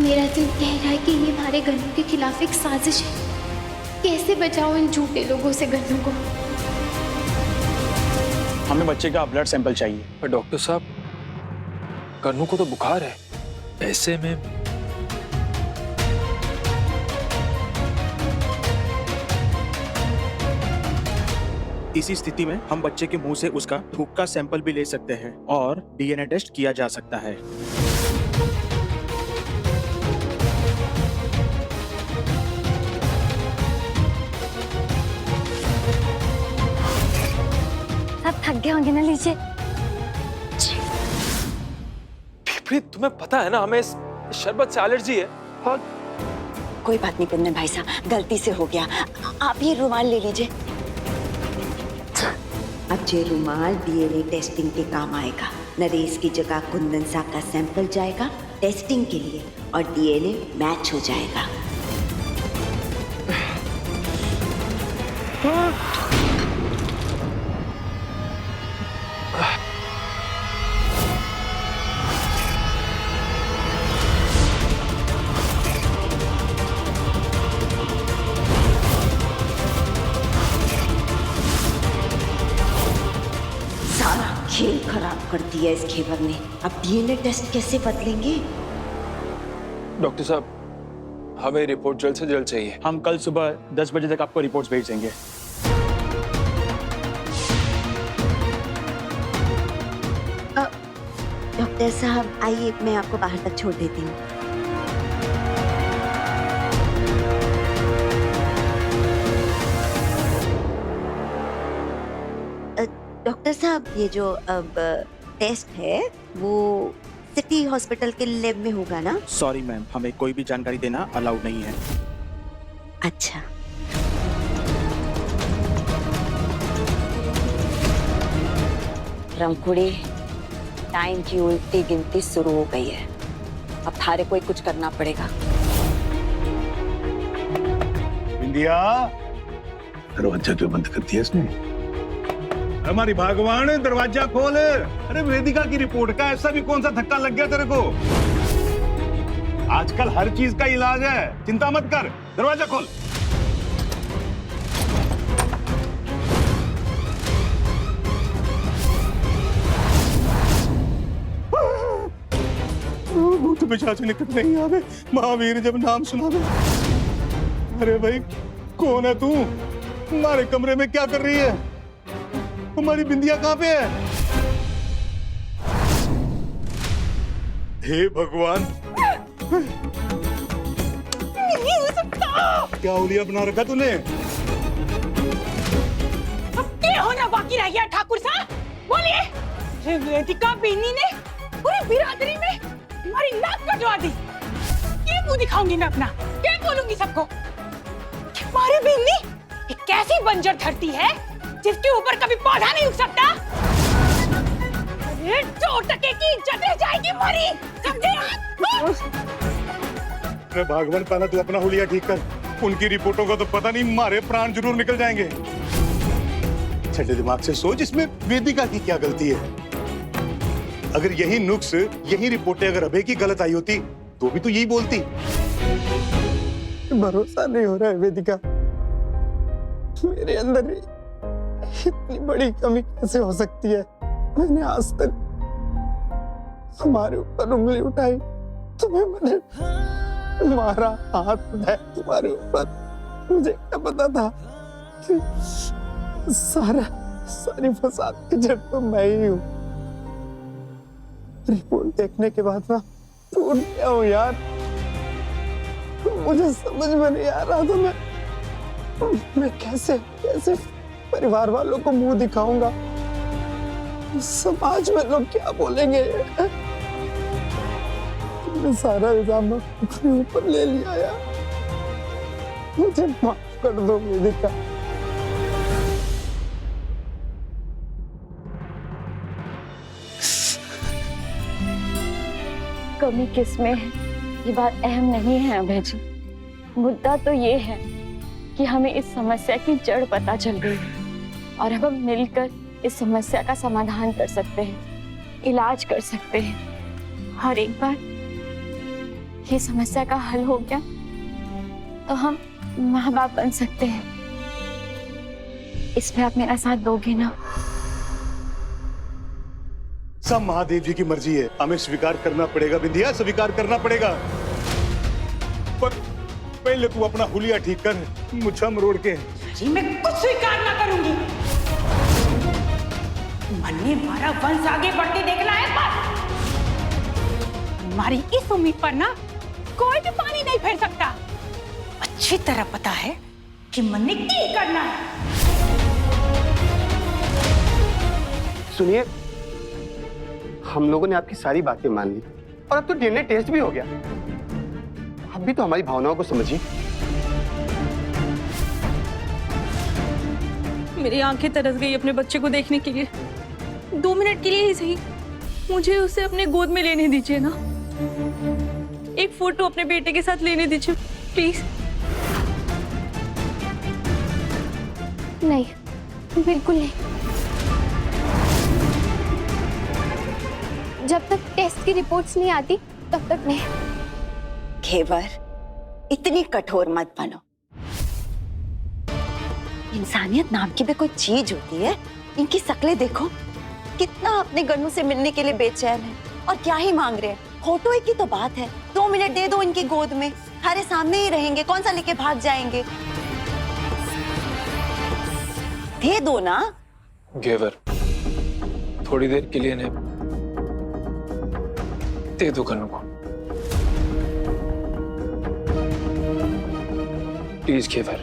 मेरा दिल कह रहा है कि ये हमारे गन्नू के खिलाफ एक साजिश है। कैसे बचाओ इन झूठे लोगों से गन्नू को? हमें बच्चे का ब्लड सैंपल चाहिए। पर डॉक्टर साहब, गन्नू को तो बुखार है, ऐसे में इसी स्थिति में हम बच्चे के मुंह से उसका थूक का सैंपल भी ले सकते हैं और डीएनए टेस्ट किया जा सकता है। सब थक गए होंगे ना, लीजिए। भी तुम्हें पता है ना, हमें इस शरबत से एलर्जी है। और कोई बात नहीं कुंदन भाई साहब, गलती से हो गया। आप ये रुमाल ले लीजिए। अब ये रुमाल डीएनए टेस्टिंग के काम आएगा। नरेश की जगह कुंदन सा का सैंपल जाएगा टेस्टिंग के लिए और डीएनए मैच हो जाएगा। खेल खराब कर दिया इस घेवर ने। अब डीएनए टेस्ट कैसे बदलेंगे? डॉक्टर साहब, हमें रिपोर्ट जल्द से जल्द चाहिए। हम कल सुबह 10 बजे तक आपको रिपोर्ट्स भेज देंगे। डॉक्टर साहब आइए, मैं आपको बाहर तक छोड़ देती हूँ। डॉक्टर साहब, ये जो अब टेस्ट है वो सिटी हॉस्पिटल के लैब में होगा ना? सॉरी मैम, हमें कोई भी जानकारी देना अलाउड नहीं है। अच्छा। रंकुड़ी, टाइम की उल्टी गिनती शुरू हो गई है। अब थारे को ही कुछ करना पड़ेगा। इंडिया, दरवाजा क्यों बंद कर दिया इसने? हमारी भगवान, दरवाजा खोल। अरे वेदिका की रिपोर्ट का ऐसा भी कौन सा धक्का लग गया तेरे को? आजकल हर चीज का इलाज है, चिंता मत कर। दरवाजा खोल। भूत पिशाच निकट नहीं आवे, महावीर जब नाम सुनावे। अरे भाई, कौन है तू? हमारे कमरे में क्या कर रही है? हमारी बिंदिया कहाँ पे है? हे भगवान, नहीं हो सकता। क्या उलिया बना रखा तूने? अब क्या होना बाकी रह गया ठाकुर साहब? बोलिए। वेदिका बेनी ने पूरी बिरादरी में हमारी नाक कटवा दी। क्या मुंह दिखाऊंगी मैं अपना? क्या बोलूंगी सबको? हमारी बेनी एक कैसी बंजर धरती है जिसके ऊपर कभी पौधा नहीं उग सकता। अरे चोर टके की इज्जत रह जाएगी हमारी, समझे आप? अरे भगवान, पहले तू अपना हुलिया ठीक कर। उनकी रिपोर्टों का तो पता नहीं, हमारे प्राण जरूर निकल जाएंगे। ठंडे दिमाग से सोच, इसमें वेदिका की क्या गलती है? अगर यही नुक्स, यही रिपोर्टें अगर अभय की गलत आई होती तो भी तो यही बोलती। भरोसा नहीं हो रहा है वेदिका, मेरे अंदर इतनी बड़ी कमी कैसे हो सकती है? मैंने आज तक हमारे ऊपर उंगली उठाई, तुम्हें मैंने मारा, हाथ उठाया तुम्हारे ऊपर। मुझे क्या पता था कि सारी फसाद की जड़ तो मैं ही हूँ। रिपोर्ट देखने के बाद मैं टूट गया हूँ यार। मुझे समझ में नहीं आ रहा था मैं कैसे परिवार वालों को मुंह दिखाऊंगा। समाज में लोग क्या बोलेंगे? तुमने सारा इल्जाम अपने ऊपर ले लिया यार। मुझे माफ कर दो वेदिका। कमी किसमें है ये बात अहम नहीं है अभय जी। मुद्दा तो ये है कि हमें इस समस्या की जड़ पता चल गई है और अब हम मिलकर इस समस्या का समाधान कर सकते हैं, इलाज कर सकते हैं। और एक बार ये समस्या का हल हो गया तो हम माँ बाप बन सकते हैं। इसमें आप मेरा साथ दोगे ना? सब महादेव जी की मर्जी है, हमें स्वीकार करना पड़ेगा बिंदिया, स्वीकार करना पड़ेगा। पर पहले तू अपना हुलिया ठीक कर, मुच्छा मरोड़ के। जी मैं कुछ स्वीकार ना करूंगी। मैंने हमारा वंश आगे बढ़ते देखना है बस। हमारी इस उम्मीद पर ना कोई भी पानी नहीं फेर सकता। अच्छी तरह पता है कि मैंने क्या करना है। सुनिए, हम लोगों ने आपकी सारी बातें मान ली और अब तो डीएनए टेस्ट भी हो गया। आप भी तो हमारी भावनाओं को समझिए। मेरी आंखें तरस गई अपने बच्चे को देखने के लिए। 2 मिनट के लिए ही सही, मुझे उसे अपने गोद में लेने दीजिए ना। एक फोटो अपने बेटे के साथ लेने दीजिए प्लीज। नहीं, बिल्कुल नहीं। जब तक टेस्ट की रिपोर्ट्स नहीं आती तब तक नहीं। घेवर, इतनी कठोर मत बनो। इंसानियत नाम की भी कोई चीज होती है। इनकी शक्लें देखो, कितना अपने गन्नू से मिलने के लिए बेचैन है और क्या ही मांग रहे हैं। फोटो एक ही तो बात है, 2 मिनट दे दो इनकी गोद में, हमारे सामने ही रहेंगे, कौन सा लेके भाग जाएंगे। दे दो ना। घेवर, थोड़ी देर के लिए ने दे दो गन्नू को प्लीज। घेवर